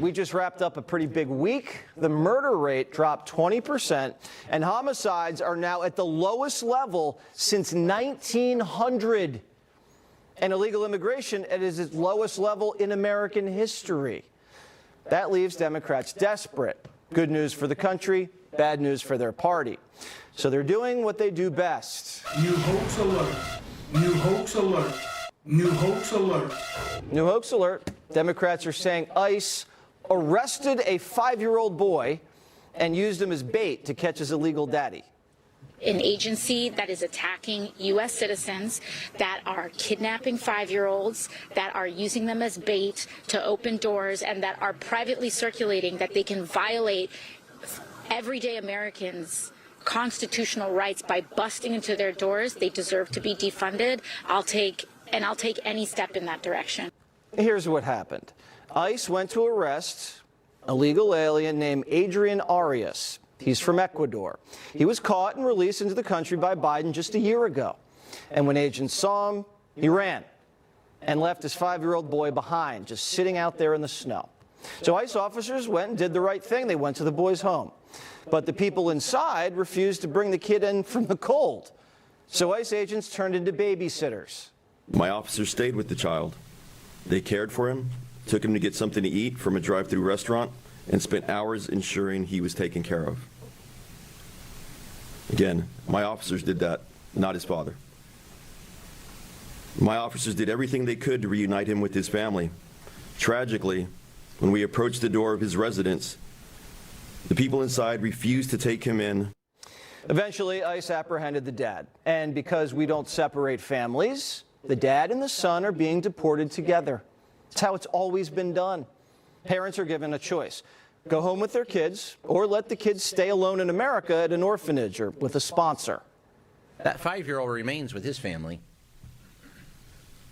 we just wrapped up a pretty big week. The murder rate dropped 20%, and homicides are now at the lowest level since 1900. And illegal immigration at its lowest level in American history. That leaves Democrats desperate. Good news for the country, bad news for their party. So they're doing what they do best. New hoax alert. New hoax alert. New hoax alert. New hoax alert. Democrats are saying ICE arrested a 5-year-old boy and used him as bait to catch his illegal daddy. An agency that is attacking U.S. citizens, that are kidnapping 5-year-olds, that are using them as bait to open doors, and that are privately circulating that they can violate everyday Americans' constitutional rights by busting into their doors. They deserve to be defunded. I'll take any step in that direction. Here's what happened. ICE went to arrest a legal alien named Adrian Arias. He's from Ecuador. He was caught and released into the country by Biden just a year ago. And when agents saw him, he ran and left his 5-year-old boy behind, just sitting out there in the snow. So ICE officers went and did the right thing. They went to the boy's home. But the people inside refused to bring the kid in from the cold. So ICE agents turned into babysitters. My officers stayed with the child. They cared for him, took him to get something to eat from a drive-through restaurant, and spent hours ensuring he was taken care of. Again, my officers did that, not his father. My officers did everything they could to reunite him with his family. Tragically, when we approached the door of his residence, the people inside refused to take him in. Eventually, ICE apprehended the dad. And because we don't separate families, the dad and the son are being deported together. It's how it's always been done. Parents are given a choice. Go home with their kids, or let the kids stay alone in America at an orphanage or with a sponsor. That 5-year-old remains with his family.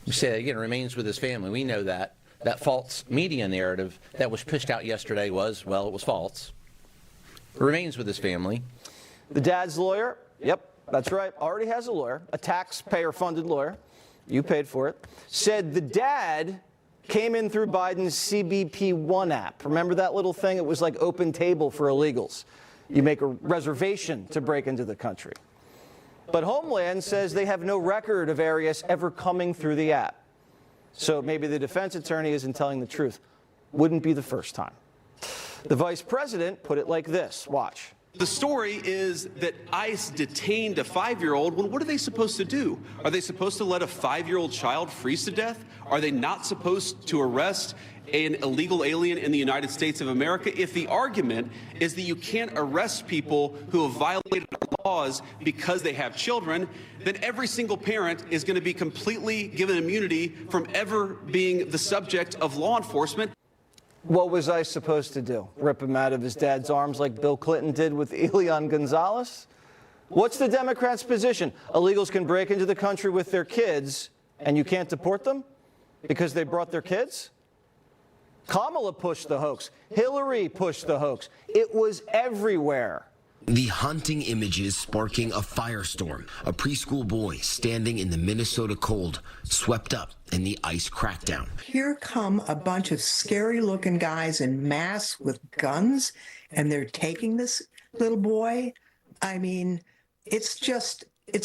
We say that again, remains with his family. We know that. That false media narrative that was pushed out yesterday was, well, it was false. Remains with his family. The dad's lawyer, yep, that's right, already has a lawyer, a taxpayer-funded lawyer, you paid for it, said the dad came in through Biden's CBP-1 app. Remember that little thing? It was like open table for illegals. You make a reservation to break into the country. But Homeland says they have no record of Arias ever coming through the app. So maybe the defense attorney isn't telling the truth. Wouldn't be the first time. The vice president put it like this. Watch. The story is that ICE detained a 5-year-old. Well, what are they supposed to do? Are they supposed to let a 5-year-old child freeze to death? Are they not supposed to arrest an illegal alien in the United States of America? If the argument is that you can't arrest people who have violated laws because they have children, then every single parent is going to be completely given immunity from ever being the subject of law enforcement. What was I supposed to do? Rip him out of his dad's arms like Bill Clinton did with Elian Gonzalez? What's the Democrats' position? Illegals can break into the country with their kids, and you can't deport them because they brought their kids? Kamala pushed the hoax. Hillary pushed the hoax. It was everywhere. The haunting images sparking a firestorm. A preschool boy standing in the Minnesota cold, swept up in the ICE crackdown. Here come a bunch of scary-looking guys in masks with guns, and they're taking this little boy. I mean, it's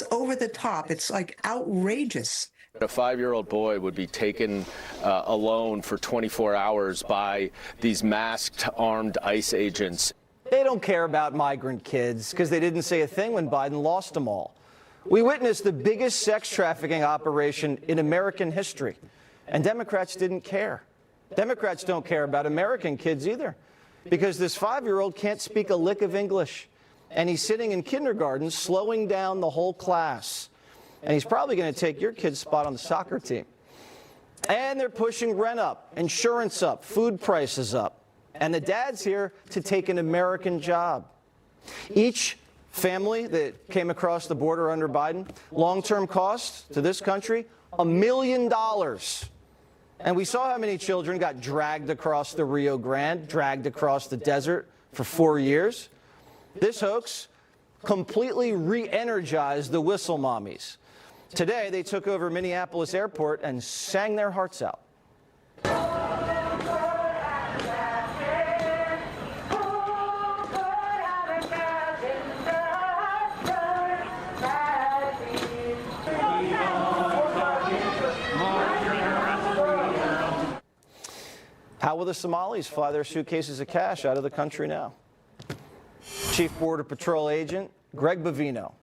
over the top. It's like outrageous. A 5-year-old boy would be taken alone for 24 hours by these masked, armed ICE agents. They don't care about migrant kids because they didn't say a thing when Biden lost them all. We witnessed the biggest sex trafficking operation in American history, and Democrats didn't care. Democrats don't care about American kids either because this 5-year-old can't speak a lick of English, and he's sitting in kindergarten slowing down the whole class. And he's probably going to take your kid's spot on the soccer team. And they're pushing rent up, insurance up, food prices up. And the dad's here to take an American job. Each family that came across the border under Biden, long-term cost to this country, $1 million. And we saw how many children got dragged across the Rio Grande, dragged across the desert for 4 years. This hoax completely re-energized the whistle mommies. Today, they took over Minneapolis Airport and sang their hearts out. How will the Somalis fly their suitcases of cash out of the country now? Chief Border Patrol Agent Greg Bavino